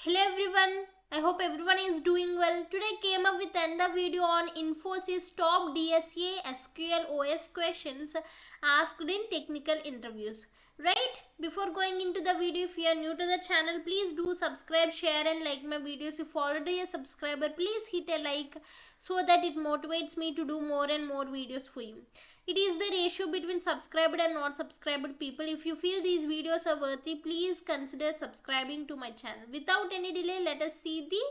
Hello everyone, I hope everyone is doing well. Today I came up with another video on Infosys top DSA SQL OS questions asked in technical interviews. Right? Before going into the video, if you are new to the channel, please do subscribe, share and like my videos. If already a subscriber, please hit a like so that it motivates me to do more and more videos for you. It is the ratio between subscribed and not subscribed people. If you feel these videos are worthy, please consider subscribing to my channel. Without any delay, let us see the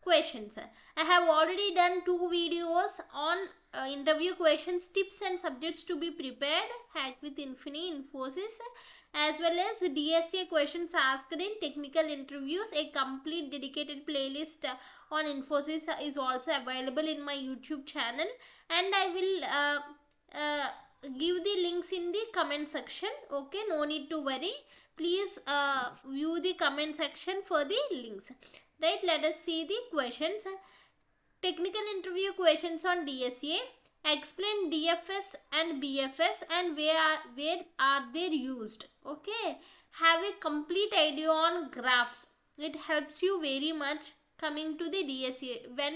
questions. I have already done 2 videos on interview questions, tips and subjects to be prepared, Hack with Infosys, as well as DSA questions asked in technical interviews. A complete dedicated playlist on Infosys is also available in my YouTube channel, and I will give the links in the comment section. Okay, no need to worry. Please view the comment section for the links. Right, let us see the questions. Technical interview questions on DSA. Explain DFS and BFS and where are they used. Okay, have a complete idea on graphs. It helps you very much coming to the DSA. When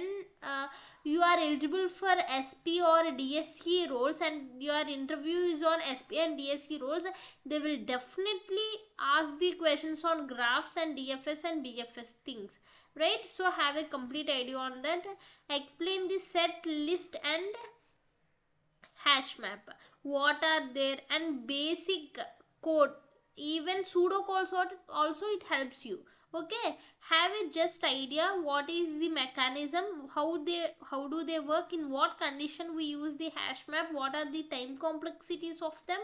you are eligible for SP or DSE roles and your interview is on SP and DSE roles, they will definitely ask the questions on graphs and DFS and BFS things. Right, so have a complete idea on that. Explain the set, list and hash map, what are there, and basic code, even pseudo codes also it helps you. Okay, have a just idea what is the mechanism, how do they work, in what condition we use the hash map, what are the time complexities of them.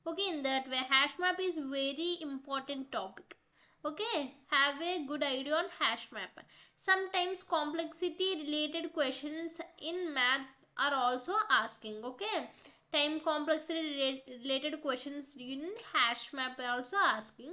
Okay, in that way hash map is very important topic. Okay, have a good idea on hash map. Sometimes complexity related questions in math are also asking. Okay, time complexity related questions in hash map are also asking.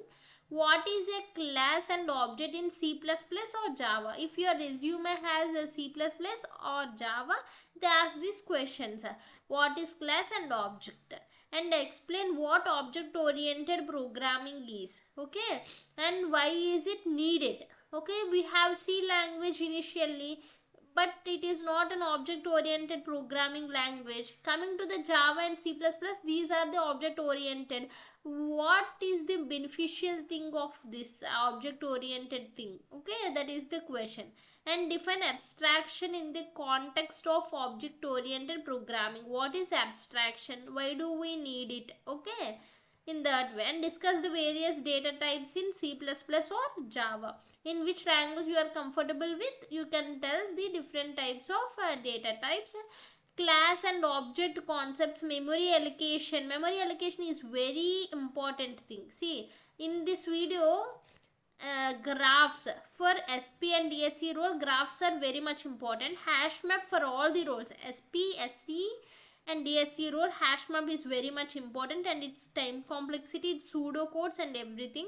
What is a class and object in C++ or Java? If your resume has a C++ or Java, they ask these questions. What is class and object? And explain what object oriented programming is. Okay, and why is it needed. Okay, we have C language initially, but it is not an object oriented programming language. Coming to the Java and C++, these are the object oriented. What is the beneficial thing of this object oriented thing? Okay, that is the question. And define abstraction in the context of object oriented programming. What is abstraction? Why do we need it? Okay, in that way. And discuss the various data types in C++ or Java. In which language you are comfortable with, you can tell the different types of data types. Class and object concepts, memory allocation. Memory allocation is very important thing. See, in this video, graphs for SP and DSE role, graphs are very much important. Hash map for all the roles, SP, SE and DSE role, hash map is very much important, and its time complexity, its pseudo codes and everything.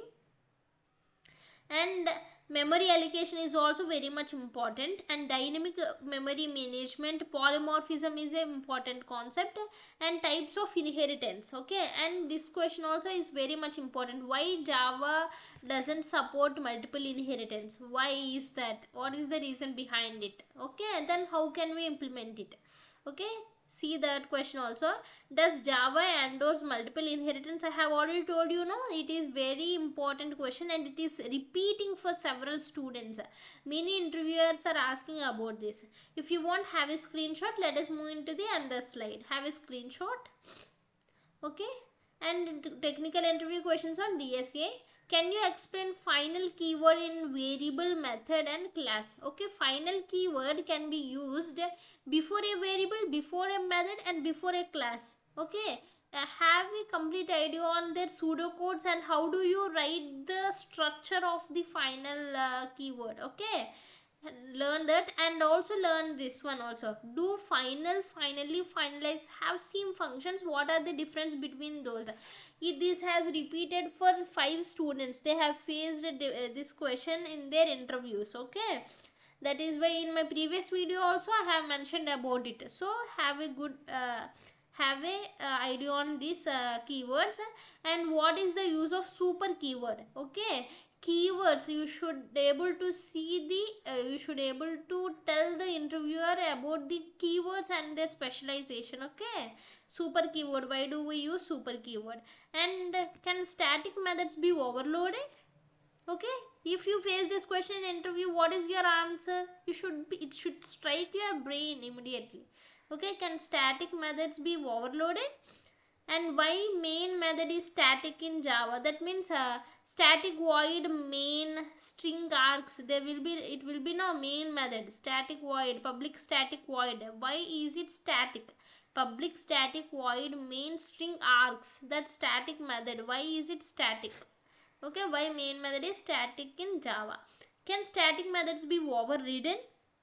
And memory allocation is also very much important, and dynamic memory management, polymorphism is an important concept, and types of inheritance. Okay, and this question also is very much important. Why Java doesn't support multiple inheritance? Why is that? What is the reason behind it? Okay, then how can we implement it? Okay, see that question also. Does Java endorse multiple inheritance? I have already told you, no, it is very important question, and it is repeating for several students. Many interviewers are asking about this. If you want, have a screenshot. Let us move into the other slide. Have a screenshot. Okay, and technical interview questions on DSA. Can you explain final keyword in variable, method and class? Okay, final keyword can be used before a variable, before a method and before a class. Okay, have a complete idea on their pseudocodes and how do you write the structure of the final keyword. Okay, learn that, and also learn this one also. Do finally, finalize, have seen functions. What are the difference between those? This has repeated for 5 students. They have faced this question in their interviews. Okay, that is why in my previous video also I have mentioned about it. So have a good have a idea on these keywords. And what is the use of super keyword? Okay, keywords. You should able to see the you should able to tell the interviewer about the keywords and their specialization. Okay, super keyword, why do we use super keyword? And can static methods be overloaded? Okay, if you face this question in interview, what is your answer? You should be, it should strike your brain immediately. Okay, can static methods be overloaded? And why main method is static in Java? That means static void main string args. There will be, it will be no main method, static void, public static void. Why is it static? Public static void main string args, that static method, why is it static? Okay, why main method is static in Java? Can static methods be overridden?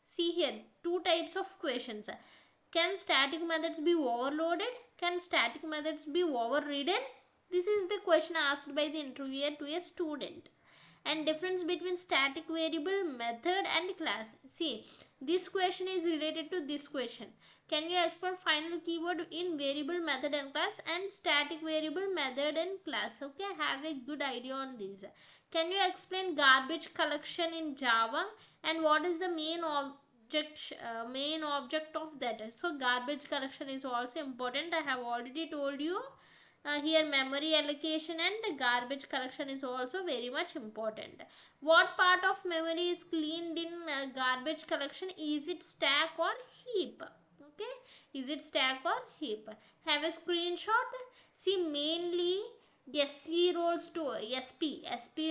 See here, two types of questions. Can static methods be overloaded? Can static methods be overridden? This is the question asked by the interviewer to a student. And difference between static variable, method and class. See, this question is related to this question. Can you explain final keyword in variable, method and class, and static variable, method and class? Okay, have a good idea on this. Can you explain garbage collection in Java and what is the main object of that? So garbage collection is also important. I have already told you. Here memory allocation and garbage collection is also very much important. What part of memory is cleaned in garbage collection? Is it stack or heap? Okay, is it stack or heap? Have a screenshot. See, mainly SE roles to SP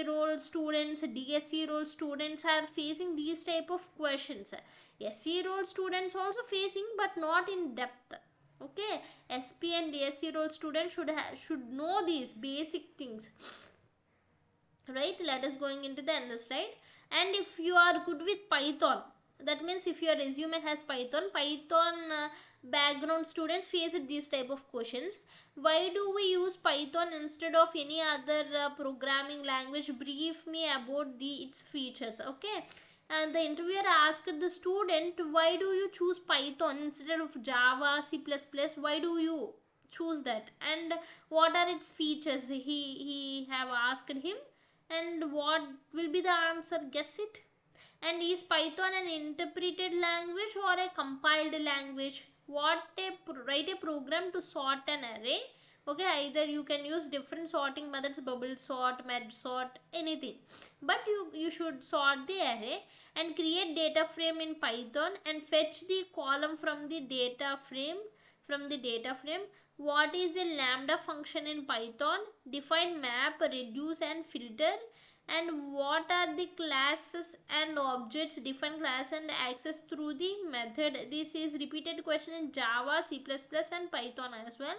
role students, DSE role students are facing these type of questions. SE role students also facing, but not in depth. Okay, SP and DSE role students should know these basic things, right? Let us going into the end slide. And if you are good with Python, that means if your resume has Python background students face these type of questions. Why do we use Python instead of any other programming language? Brief me about its features. Okay, and the interviewer asked the student, why do you choose Python instead of Java, C++? Why do you choose that, and what are its features? He have asked him, and what will be the answer? Guess it. And is Python an interpreted language or a compiled language? Write a program to sort an array. Okay, either you can use different sorting methods, bubble sort, merge sort, anything, but you should sort the array and create data frame in Python and fetch the column from the data frame. What is a lambda function in Python? Define map, reduce and filter. And what are the classes and objects? Define class and access through the method. This is repeated question in Java, C++ and Python as well.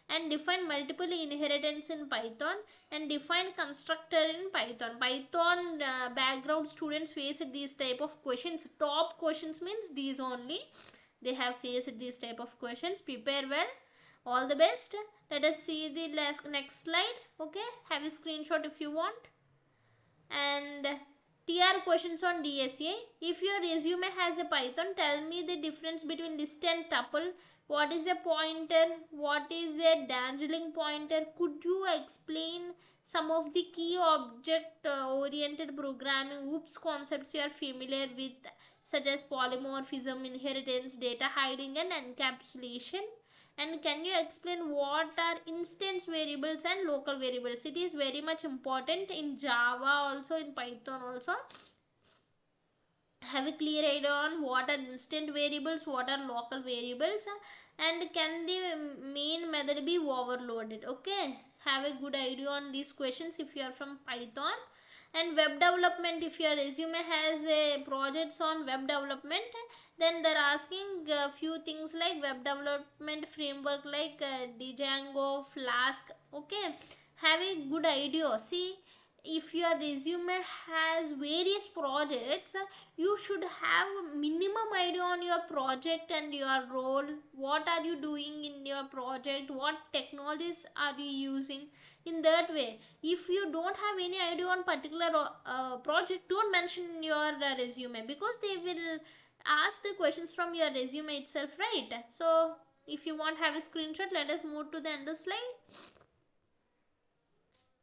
And define multiple inheritance in Python and define constructor in Python. Background students face these type of questions. Top questions means these only. They have faced these type of questions. Prepare well. All the best. Let us see the next slide. Okay, have a screenshot if you want. And TR questions on DSA. If your resume has a Python, tell me the difference between list and tuple. What is a pointer? What is a dangling pointer? Could you explain some of the key object oriented programming OOPS concepts you are familiar with, such as polymorphism, inheritance, data hiding and encapsulation? And can you explain what are instance variables and local variables? It is very much important in Java also, in Python also. Have a clear idea on what are instant variables, what are local variables, and can the main method be overloaded? Okay, have a good idea on these questions if you are from Python. And web development, if your resume has a projects on web development, then they're asking a few things like web development framework like Django, Flask. Okay, have a good idea. See, if your resume has various projects, you should have minimum idea on your project and your role. What are you doing in your project? What technologies are you using? In that way, if you don't have any idea on particular project, don't mention in your resume, because they will ask the questions from your resume itself, right? So if you want have a screenshot, let us move to the end slide.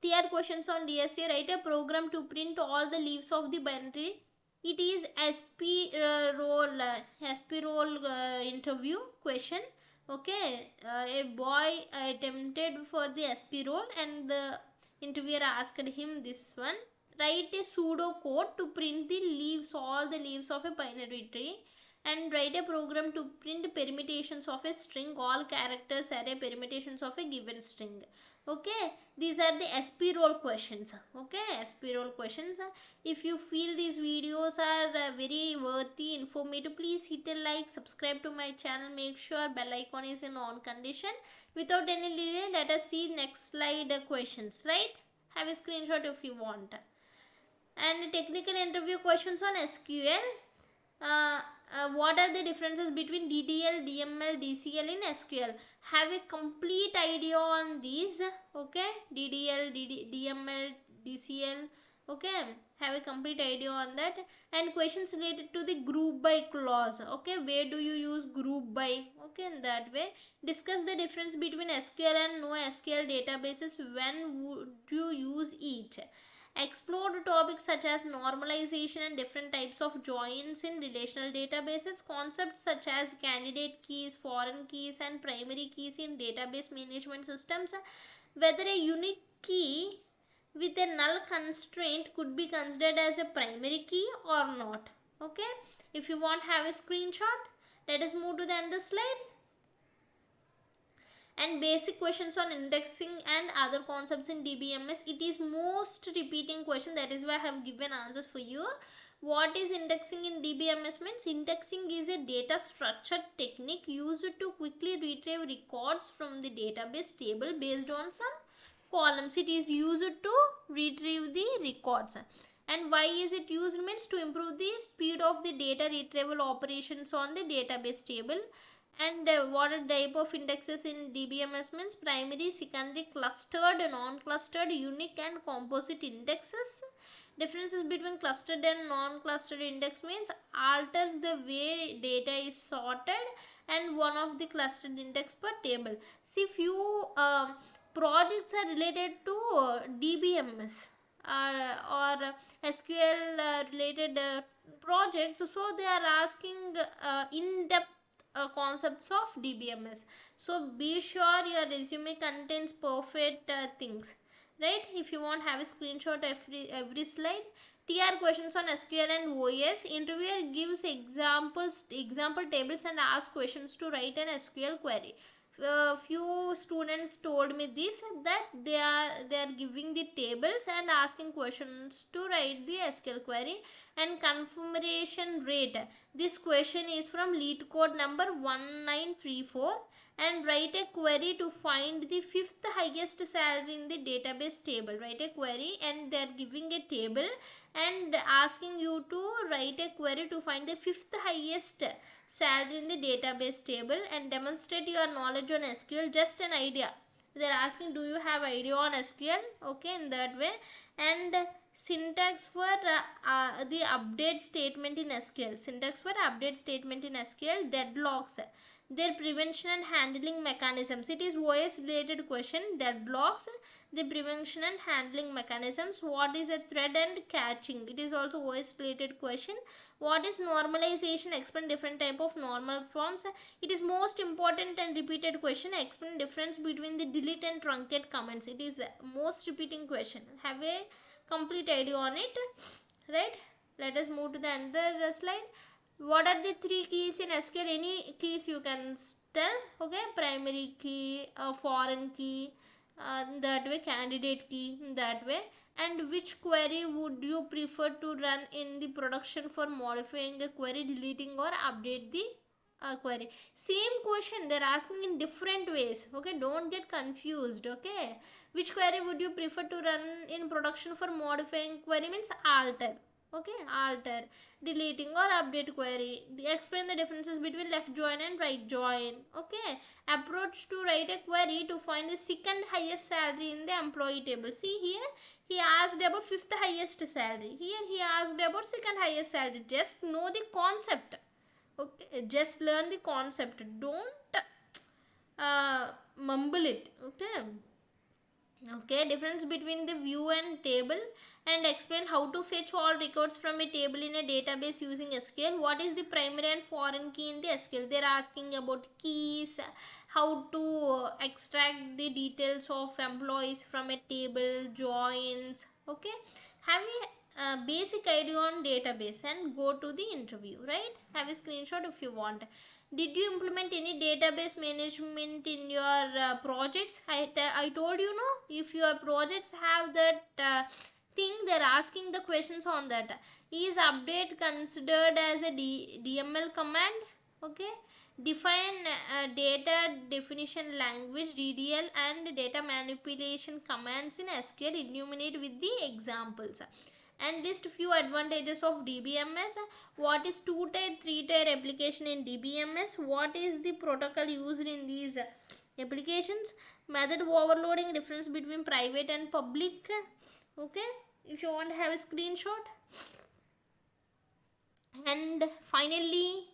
TR questions on DSA. Write a program to print all the leaves of the binary. It is SP role interview question. Okay, a boy attempted for the SP role and the interviewer asked him this one. Write a pseudo code to print the leaves, all the leaves of a binary tree, and write a program to print permutations of a string, all characters array permutations of a given string. Okay, these are the SP role questions. Okay, SP role questions. If you feel these videos are very worthy, informative, please hit a like, subscribe to my channel, make sure bell icon is in on condition. Without any delay, let us see next slide questions, right? Have a screenshot if you want. And technical interview questions on SQL. What are the differences between DDL, DML, DCL in SQL? Have a complete idea on these. Okay, DDL, DML, DCL. Okay, have a complete idea on that. And questions related to the group by clause. Okay, where do you use group by? Okay, in that way. Discuss the difference between SQL and NoSQL databases. When would you use each? Explored topics such as normalization and different types of joins in relational databases, concepts such as candidate keys, foreign keys, and primary keys in database management systems, whether a unique key with a null constraint could be considered as a primary key or not. Okay, if you want have a screenshot, let us move to the end of the slide. And basic questions on indexing and other concepts in DBMS. It is most repeating question, that is why I have given answers for you. What is indexing in DBMS means? Indexing is a data structure technique used to quickly retrieve records from the database table based on some columns. It is used to retrieve the records. And why is it used means to improve the speed of the data retrieval operations on the database table. And what are type of indexes in DBMS means? Primary, secondary, clustered, non-clustered, unique and composite indexes. Differences between clustered and non-clustered index means alters the way data is sorted and one of the clustered index per table. See, few projects are related to DBMS or SQL related projects, so they are asking in-depth concepts of DBMS. So be sure your resume contains perfect things, right? If you want have a screenshot every slide. TR questions on SQL and OS. Interviewer gives example tables and asks questions to write an SQL query. Few students told me this, that they are giving the tables and asking questions to write the SQL query. And confirmation rate, this question is from lead code number 1934. And write a query to find the fifth highest salary in the database table. Write a query and they are giving a table and asking you to write a query to find the fifth highest salary in the database table and demonstrate your knowledge on SQL. Just an idea, they are asking do you have idea on SQL. Okay, in that way. And syntax for the update statement in SQL. Syntax for update statement in SQL. Deadlocks, their prevention and handling mechanisms. It is OS related question. Deadlocks, the prevention and handling mechanisms. What is a thread and catching? It is also OS related question. What is normalization? Explain different type of normal forms. It is most important and repeated question. Explain difference between the delete and truncate comments. It is most repeating question. Have a complete idea on it, right? Let us move to the another slide. What are the three keys in SQL? Any keys you can tell. Okay, primary key, foreign key, that way, candidate key, that way. And which query would you prefer to run in the production for modifying a query, deleting or update the query? Same question they are asking in different ways. Okay, don't get confused. Okay, which query would you prefer to run in production for modifying query means alter. Okay, alter, deleting or update query. Explain the differences between left join and right join. Okay, approach to write a query to find the second highest salary in the employee table. See here, he asked about fifth highest salary. Here he asked about second highest salary. Just know the concept. Okay, just learn the concept. Don't mumble it. Okay, Okay, difference between the view and table, and explain how to fetch all records from a table in a database using SQL. What is the primary and foreign key in the SQL? They're asking about keys, how to extract the details of employees from a table, joins. Okay, have a basic idea on database and go to the interview, right? Have a screenshot if you want. Did you implement any database management in your projects? I told you, no, if your projects have that thing, they're asking the questions on that. Is update considered as a DML command? Okay, define data definition language DDL and data manipulation commands in SQL, illuminate with the examples, and list few advantages of DBMS. What is two-tier, three-tier application in DBMS? What is the protocol used in these applications? Method of overloading, difference between private and public. Okay, if you want to have a screenshot. And finally,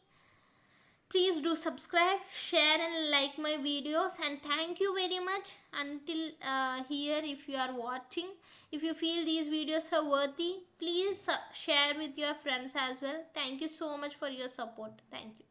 please do subscribe, share and like my videos, and thank you very much until here. If you are watching, if you feel these videos are worthy, please share with your friends as well. Thank you so much for your support. Thank you.